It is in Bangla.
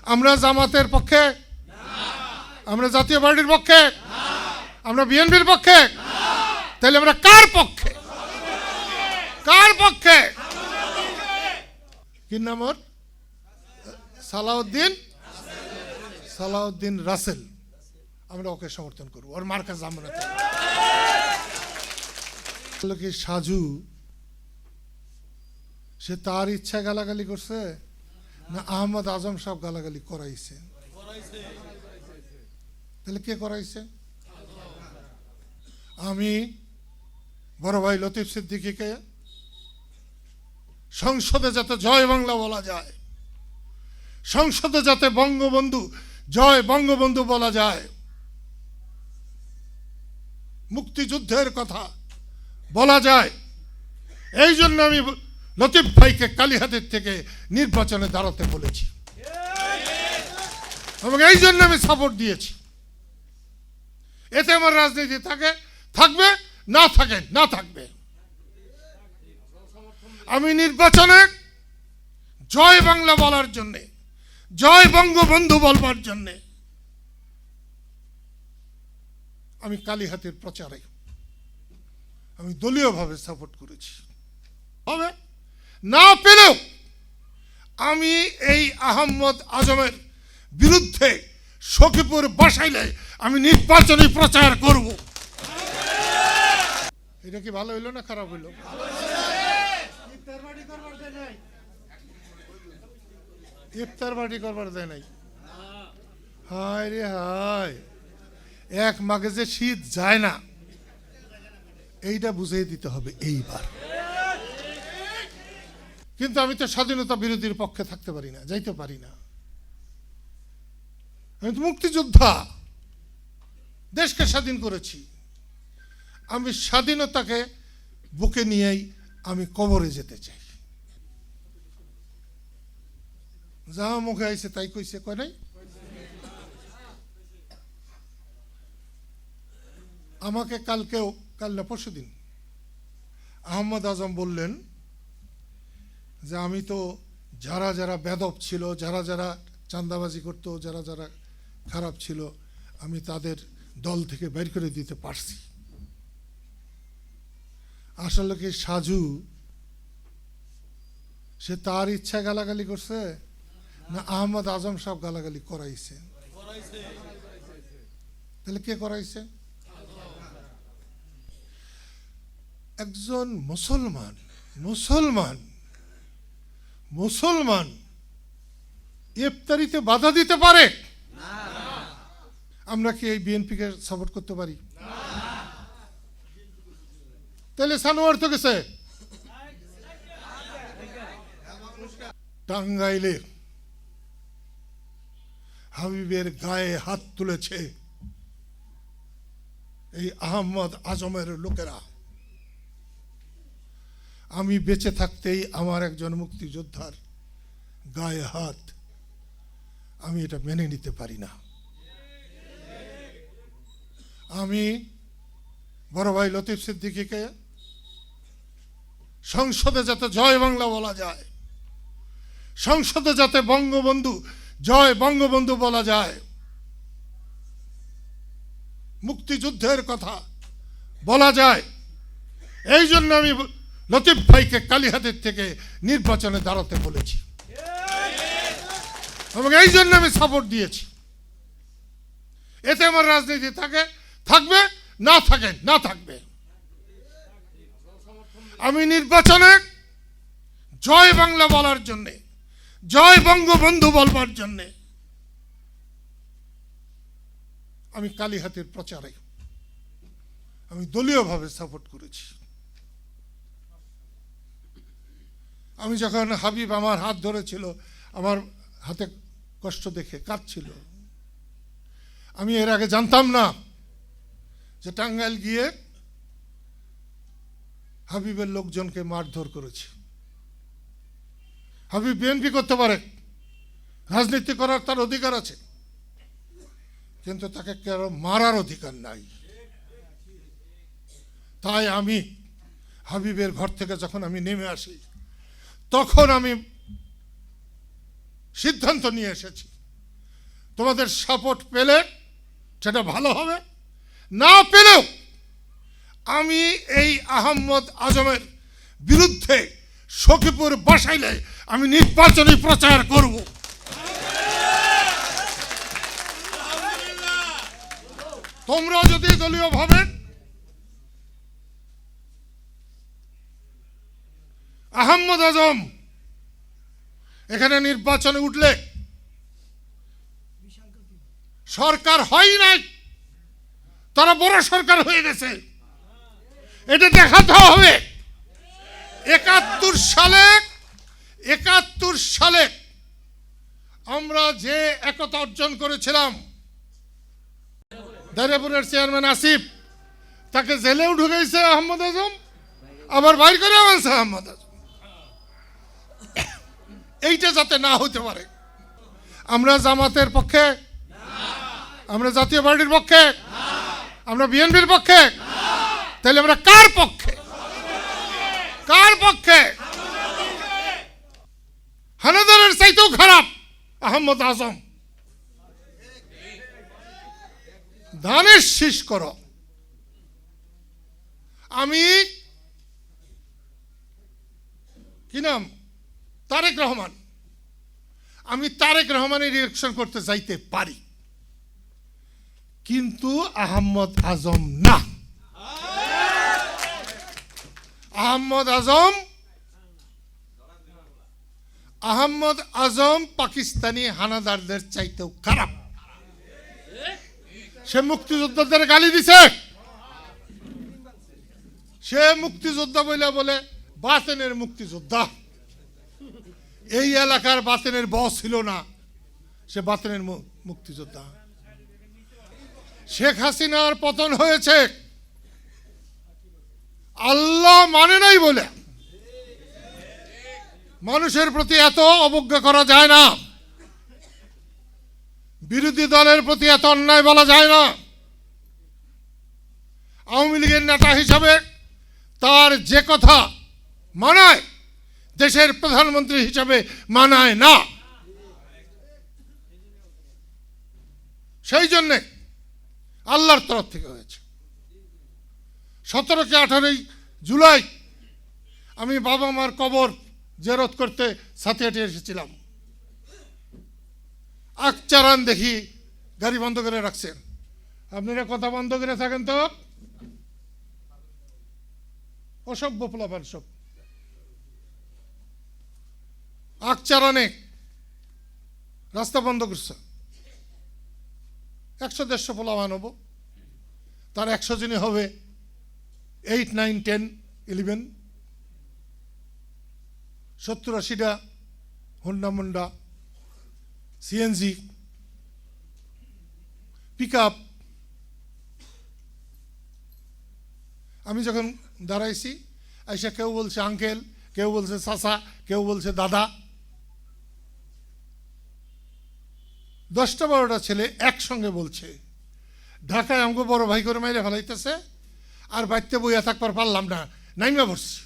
আমরা জামাতের পক্ষে, আমরা জাতীয় পার্টির পক্ষে, আমরা বিএনপির পক্ষে, তাহলে আমরা কার পক্ষে? কার পক্ষে? কি নাম ওর? সালাউদ্দিন রাসেল। আমরা ওকে সমর্থন করবো, ওর মার্কা জামনা। কি সাজু, সে তার ইচ্ছা গালাগালি করছে না আহমদ আজম সাহেব গালাগালি করাইছে? তাহলে কে করাইছে? আমি বড় ভাই লতিফ সিদ্দিকীকে সংসদে যাতে জয় বাংলা বলা যায়, সংসদে যাতে বঙ্গবন্ধু জয় বঙ্গবন্ধু বলা যায়, মুক্তিযুদ্ধের কথা বলা যায়, এই জন্য আমি লতিফ ভাইকে কালিহাতের থেকে নির্বাচনে দাঁড়াতে বলেছি এবং এই জন্য আমি সাপোর্ট দিয়েছি। এতে আমার রাজনীতি থাকবে, না থাকবে। আমি নির্বাচনে জয় বাংলা বলার জন্য, জয় বঙ্গবন্ধু বলবার জন্য আমি কালিহাতের প্রচারে আমি দলীয়ভাবে সাপোর্ট করেছি। হবে না পেলেও আমি এই আহমদ আজমের বিরুদ্ধে সখীপুর বসাইলে আমি নির্বাচনী প্রচার করব। এটা কি ভালো হইলো না খারাপ হইলো? ইফতার পার্টি করবার দেয় নাই। হায় রে হায়, এক মাঘে যে শীত যায় না, এইটা বুঝিয়ে দিতে হবে এইবার। কিন্তু আমি তো স্বাধীনতা বিরোধীর পক্ষে থাকতে পারি না, যাইতে পারি না। আমি তো মুক্তিযোদ্ধা, দেশকে স্বাধীন করেছি। আমি স্বাধীনতাকে বুকে নিয়েই আমি কবরে যেতে চাই। যা মুখে আইছে তাই কইছে, কয় নাই? আমাকে কাল না পরশুদিন আহমদ আজম বললেন যে আমি তো যারা যারা বেদব ছিল, যারা যারা চাঁদাবাজি করতো, যারা যারা খারাপ ছিল, আমি তাদের দল থেকে বের করে দিতে পারছি। আসলে কি সাজু, সে তার ইচ্ছা গালাগালি করছে না আহমদ আজম সাহেব গালাগালি করাইছে? তাহলে কে করাইছে? একজন মুসলমান ইফতারিতে বাধা দিতে পারে? আমরা কি এই বিএনপিকে সাপোর্ট করতে পারি? তাহলে সানোয়ার তো গেছে টাঙ্গাইলে, হাবিবের গায়ে হাত তুলেছে এই আহমদ আজমের লোকেরা। আমি বেঁচে থাকতেই আমার একজন মুক্তিযোদ্ধার গায়ে হাত, আমি এটা মেনে নিতে পারি না। আমি বড় ভাই লতিফ সিদ্দিকীকে সংসদে যাতে জয় বাংলা বলা যায়, সংসদে যাতে বঙ্গবন্ধু জয় বঙ্গবন্ধু বলা যায়, মুক্তিযুদ্ধের কথা বলা যায়, এই জন্য আমি লতিফ ভাইকে কালিহাতের থেকে নির্বাচনে দাঁড়াতে বলেছি এবং এই জন্য আমি সাপোর্ট দিয়েছি। এতে আমার রাজনীতি থাকবে, না থাকবে। আমি নির্বাচনে জয় বাংলা বলার জন্য, জয় বঙ্গবন্ধু বলবার জন্য আমি কালিহাতের প্রচারে আমি দলীয়ভাবে সাপোর্ট করেছি। আমি যখন হাবিব আমার হাত ধরেছিল, আমার হাতে কষ্ট দেখে কাঁদছিল, আমি এর আগে জানতাম না যে টাঙ্গাইল গিয়ে হাবিবের লোকজনকে মারধর করেছে। হাবিব বিএনপি করতে পারে, রাজনীতি করার তার অধিকার আছে, কিন্তু তাকে কারো মারার অধিকার নাই। তাই আমি হাবিবের ঘর থেকে যখন আমি নেমে আসি, তখন আমি সিদ্ধান্ত নিয়ে এসেছি তোমাদের সাপোর্ট পেলে সেটা ভালো হবে, না পেলেও আমি এই আহম্মদ আজমের বিরুদ্ধে সখীপুর বসাইলে আমি নির্বাচনী প্রচার করব। তোমরা যদি দলীয় ভাবে আহম্মদ আজম এখানে নির্বাচনে উঠলে সরকার হয় নাই, তারা বড় সরকার হয়ে গেছে, এটা দেখাতে হবে। 71 সালে আমরা যে একতা অর্জন করেছিলাম, দারিয়াপুরের চেয়ারম্যান আসিফ তাকে জেলেও ঢুকেছে আহম্মদ আজম, আবার বাইর করে আনছে আহম্মদ আজম। এইটা যাতে না হতে পারে, আমরা জামাতের পক্ষে, আমরা জাতীয় পার্টির পক্ষে, আমরা বিএনপির পক্ষে, তাহলে আমরা কার পক্ষে? কার পক্ষে? হানাদারের চাইতেও খারাপ আহম্মদ আজম। ধানের শীষ করো। আমি কি নাম, তারেক রহমান, আমি তারেক রহমানের ইলেকশন করতে যাইতে পারি, কিন্তু আহম্মদ আজম না। আহম্মদ আজম পাকিস্তানি হানাদারদের চাইতেও খারাপ। সে মুক্তিযোদ্ধাদের গালি দিছে, সে মুক্তিযোদ্ধা বলে বাতেনের মুক্তিযোদ্ধা। এই এলাকার বাতেনের বস ছিল না, সে বাতেনের মুক্তিযোদ্ধা। শেখ হাসিনার পতন হয়েছে আল্লাহ মানে নাই বলে। মানুষের প্রতি এত অবজ্ঞা করা যায় না, বিরোধী দলের প্রতি এত অন্যায় বলা যায় না। আওয়ামী লীগের নেতা হিসাবে তার যে কথা মানায়, দেশের প্রধানমন্ত্রী হিসাবে মানায় না। সেই জন্যে আল্লাহর তরফ থেকে হয়েছে। 17 কি 18 জুলাই আমি বাবা মার কবর জিয়ারত করতে সাথিয়াটি এসেছিলাম। আকচারান দেখি গাড়ি বন্ধ করে রাখছেন। আপনারা কথা বন্ধ করে থাকেন তো, অসভ্য পোলাপান সব। আকচারানে রাস্তা বন্ধ করছে, 100-150 পোলাপান হবো, তার 100 জনই হবে 8, 9, 10, 11, 70-80টা হোন্ডা মুন্ডা, সিএনজি, পিক আপ। আমি যখন দাঁড়াইছি, আইসা কেউ বলছে আঙ্কেল, কেউ বলছে চাচা, কেউ বলছে দাদা। 10টা-12টা ছেলে একসঙ্গে বলছে, ঢাকায় আমাকে বড় ভাই করে মাইরে ফেলাইতেছে, আর বাড়িতে বইয়া থাকবার পারলাম না, নাইমা বসছি।